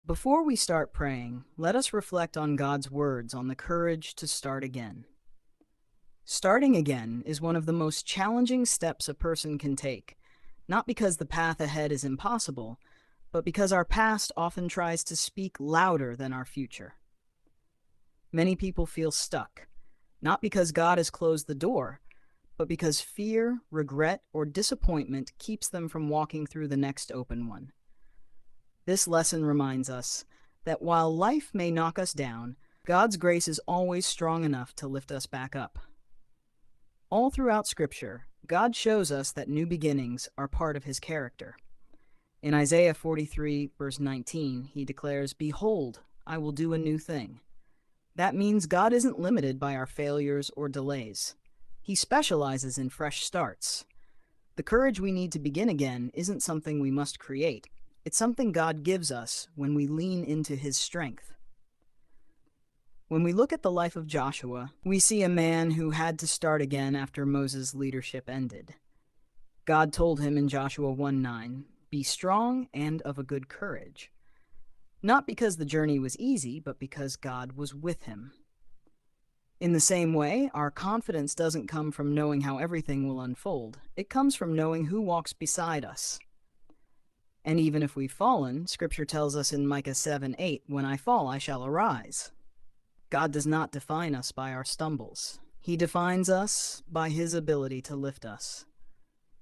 Before we start praying, let us reflect on God's words on the courage to start again. Starting again is one of the most challenging steps a person can take, not because the path ahead is impossible, but because our past often tries to speak louder than our future. Many people feel stuck, not because God has closed the door, but because fear, regret, or disappointment keeps them from walking through the next open one. This lesson reminds us that while life may knock us down, God's grace is always strong enough to lift us back up. All throughout Scripture, God shows us that new beginnings are part of His character. In Isaiah 43, verse 19, He declares, "Behold, I will do a new thing." That means God isn't limited by our failures or delays. He specializes in fresh starts. The courage we need to begin again isn't something we must create. It's something God gives us when we lean into His strength. When we look at the life of Joshua, we see a man who had to start again after Moses' leadership ended. God told him in Joshua 1:9, "Be strong and of a good courage." Not because the journey was easy, but because God was with him. In the same way, our confidence doesn't come from knowing how everything will unfold. It comes from knowing who walks beside us. And even if we've fallen, Scripture tells us in Micah 7:8, "When I fall, I shall arise." God does not define us by our stumbles. He defines us by His ability to lift us.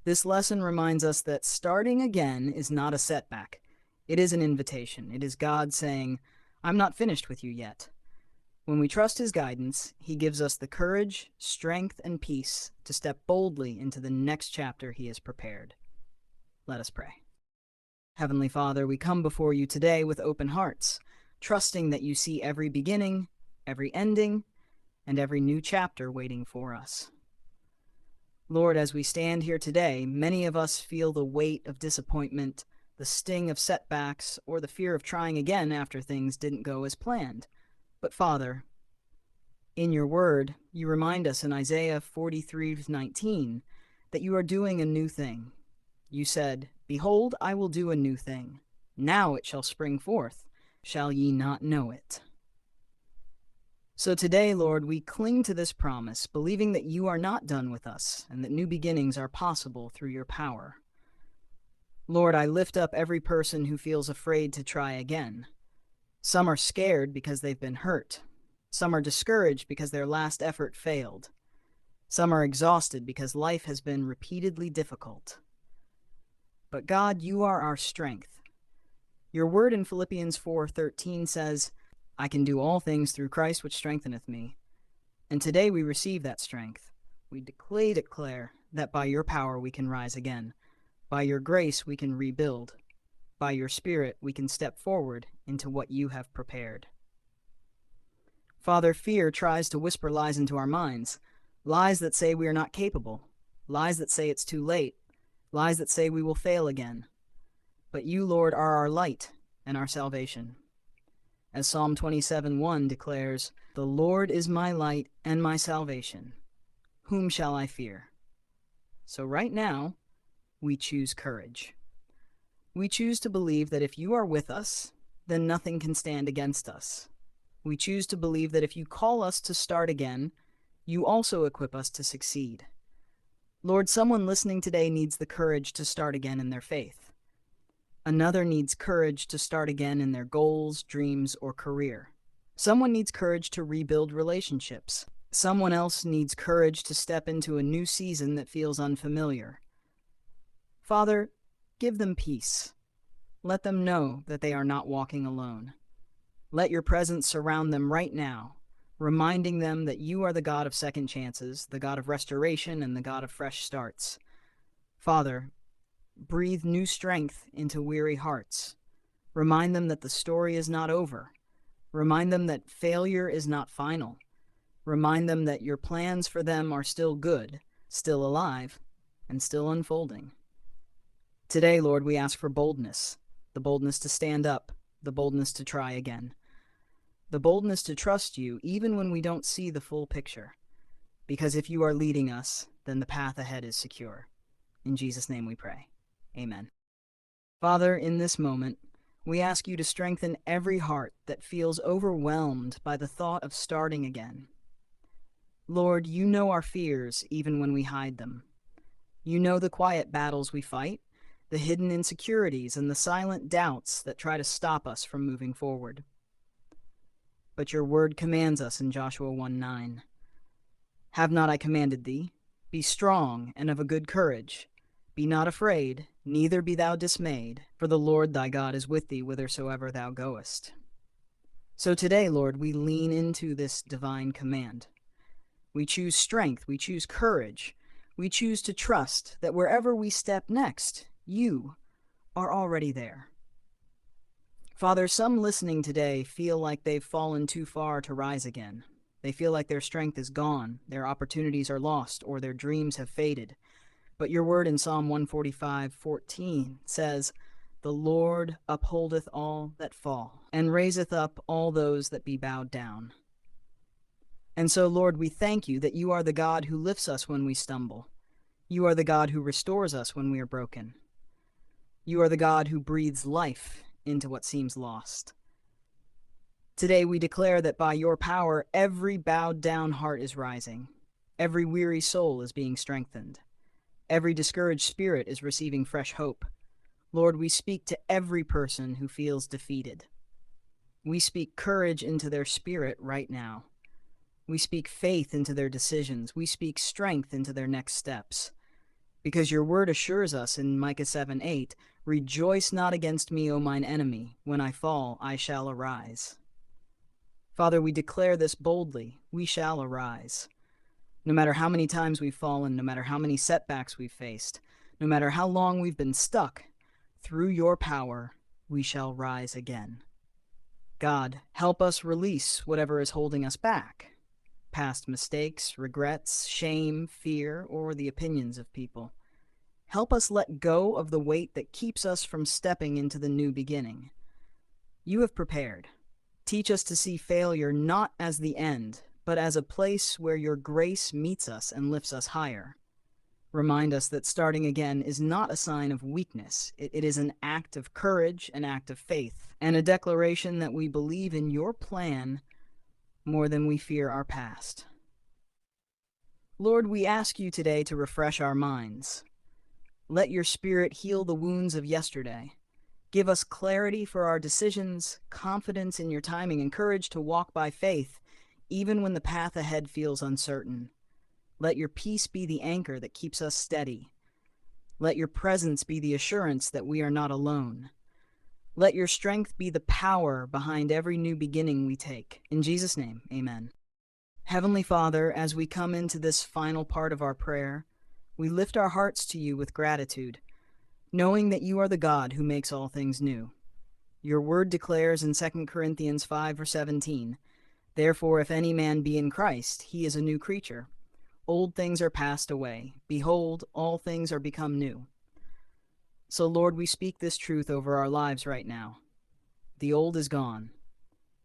This lesson reminds us that starting again is not a setback. It is an invitation. It is God saying, "I'm not finished with you yet." When we trust His guidance, He gives us the courage, strength, and peace to step boldly into the next chapter He has prepared. Let us pray. Heavenly Father, we come before you today with open hearts, trusting that you see every beginning, every ending, and every new chapter waiting for us. Lord, as we stand here today, many of us feel the weight of disappointment, the sting of setbacks, or the fear of trying again after things didn't go as planned. But Father, in your word, you remind us in Isaiah 43:19 that you are doing a new thing. You said, "Behold, I will do a new thing. Now it shall spring forth. Shall ye not know it?" So today, Lord, we cling to this promise, believing that you are not done with us and that new beginnings are possible through your power. Lord, I lift up every person who feels afraid to try again. Some are scared because they've been hurt. Some are discouraged because their last effort failed. Some are exhausted because life has been repeatedly difficult. But God, you are our strength. Your word in Philippians 4:13 says, "I can do all things through Christ which strengtheneth me." And today we receive that strength. We declare that by your power we can rise again. By your grace we can rebuild. By your Spirit we can step forward into what you have prepared. Father, fear tries to whisper lies into our minds, lies that say we are not capable, lies that say it's too late, lies that say we will fail again. But you, Lord, are our light and our salvation. As Psalm 27:1 declares, "The Lord is my light and my salvation. Whom shall I fear?" So right now, we choose courage. We choose to believe that if you are with us, then nothing can stand against us. We choose to believe that if you call us to start again, you also equip us to succeed. Lord, someone listening today needs the courage to start again in their faith. Another needs courage to start again in their goals, dreams, or career. Someone needs courage to rebuild relationships. Someone else needs courage to step into a new season that feels unfamiliar. Father, give them peace. Let them know that they are not walking alone. Let your presence surround them right now, reminding them that you are the God of second chances, the God of restoration, and the God of fresh starts. Father, breathe new strength into weary hearts. Remind them that the story is not over. Remind them that failure is not final. Remind them that your plans for them are still good, still alive, and still unfolding. Today, Lord, we ask for boldness, the boldness to stand up, the boldness to try again, the boldness to trust you even when we don't see the full picture. Because if you are leading us, then the path ahead is secure. In Jesus' name we pray. Amen. Father, in this moment, We ask you to strengthen every heart that feels overwhelmed by the thought of starting again. Lord, you know our fears even when we hide them. You know the quiet battles we fight, the hidden insecurities and the silent doubts that try to stop us from moving forward. But your word commands us in Joshua 1:9. Have not I commanded thee? Be strong and of a good courage. Be not afraid, neither be thou dismayed, for the Lord thy God is with thee whithersoever thou goest. So today, Lord, we lean into this divine command. We choose strength, we choose courage, we choose to trust that wherever we step next, you are already there. Father, some listening today feel like they've fallen too far to rise again. They feel like their strength is gone, their opportunities are lost, or their dreams have faded. But your word in Psalm 145:14 says, "The Lord upholdeth all that fall, and raiseth up all those that be bowed down." And so, Lord, we thank you that you are the God who lifts us when we stumble. You are the God who restores us when we are broken. You are the God who breathes life into what seems lost. Today we declare that by your power, every bowed down heart is rising. Every weary soul is being strengthened. Every discouraged spirit is receiving fresh hope. Lord, we speak to every person who feels defeated. We speak courage into their spirit right now. We speak faith into their decisions. We speak strength into their next steps. Because your word assures us in Micah 7:8, "Rejoice not against me, O mine enemy. When I fall, I shall arise." Father, we declare this boldly. We shall arise. No matter how many times we've fallen, no matter how many setbacks we've faced, no matter how long we've been stuck, through your power, we shall rise again. God, help us release whatever is holding us back. Past mistakes, regrets, shame, fear, or the opinions of people. Help us let go of the weight that keeps us from stepping into the new beginning. You have prepared. Teach us to see failure not as the end, but as a place where your grace meets us and lifts us higher. Remind us that starting again is not a sign of weakness. It is an act of courage, an act of faith, and a declaration that we believe in your plan more than we fear our past. Lord, we ask you today to refresh our minds. Let your Spirit heal the wounds of yesterday. Give us clarity for our decisions, confidence in your timing, and courage to walk by faith, even when the path ahead feels uncertain. Let your peace be the anchor that keeps us steady. Let your presence be the assurance that we are not alone. Let your strength be the power behind every new beginning we take. In Jesus' name, amen. Heavenly Father, as we come into this final part of our prayer, we lift our hearts to you with gratitude, knowing that you are the God who makes all things new. Your word declares in 2 Corinthians 5:17, "Therefore, if any man be in Christ, he is a new creature. Old things are passed away. Behold, all things are become new." So, Lord, we speak this truth over our lives right now. The old is gone.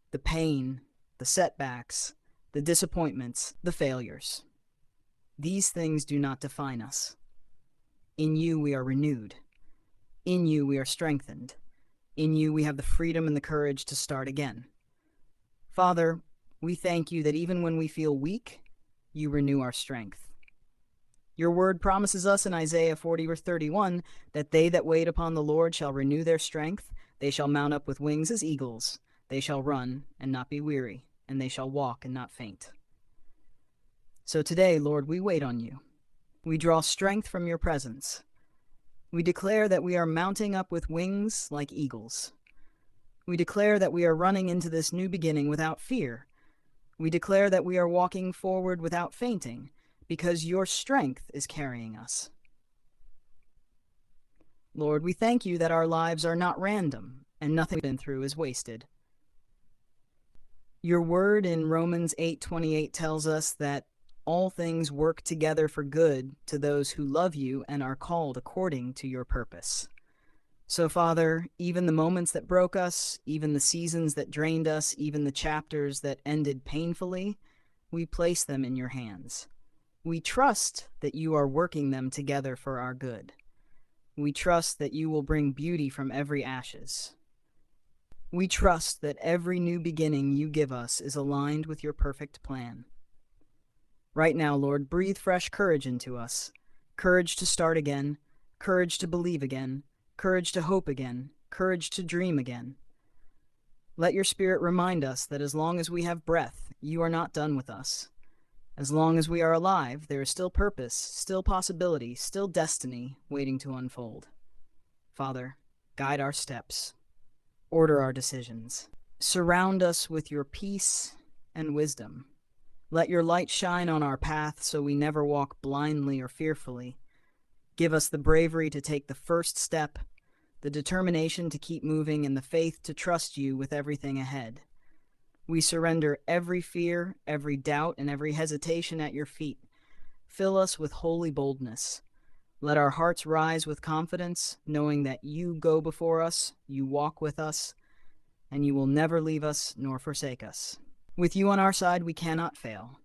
The pain, the setbacks, the disappointments, the failures. These things do not define us. In you we are renewed. In you we are strengthened. In you we have the freedom and the courage to start again. Father, we thank you that even when we feel weak, you renew our strength. Your word promises us in Isaiah 40:31 that they that wait upon the Lord shall renew their strength. They shall mount up with wings as eagles. They shall run and not be weary, and they shall walk and not faint. So today, Lord, we wait on you. We draw strength from your presence. We declare that we are mounting up with wings like eagles. We declare that we are running into this new beginning without fear. We declare that we are walking forward without fainting, because your strength is carrying us. Lord, we thank you that our lives are not random, and nothing we've been through is wasted. Your word in Romans 8:28 tells us that all things work together for good to those who love you and are called according to your purpose. So, Father, even the moments that broke us, even the seasons that drained us, even the chapters that ended painfully, we place them in your hands. We trust that you are working them together for our good. We trust that you will bring beauty from every ashes. We trust that every new beginning you give us is aligned with your perfect plan. Right now, Lord, breathe fresh courage into us. Courage to start again, courage to believe again, courage to hope again, courage to dream again. Let your Spirit remind us that as long as we have breath, you are not done with us. As long as we are alive, there is still purpose, still possibility, still destiny waiting to unfold. Father, guide our steps, order our decisions. Surround us with your peace and wisdom. Let your light shine on our path so we never walk blindly or fearfully. Give us the bravery to take the first step, the determination to keep moving, and the faith to trust you with everything ahead. We surrender every fear, every doubt, and every hesitation at your feet. Fill us with holy boldness. Let our hearts rise with confidence, knowing that you go before us, you walk with us, and you will never leave us nor forsake us. With you on our side, we cannot fail.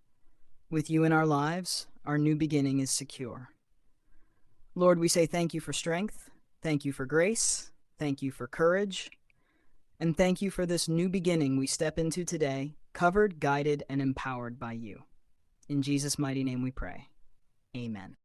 With you in our lives, our new beginning is secure. Lord, we say thank you for strength, thank you for grace, thank you for courage, and thank you for this new beginning we step into today, covered, guided, and empowered by you. In Jesus' mighty name we pray. Amen.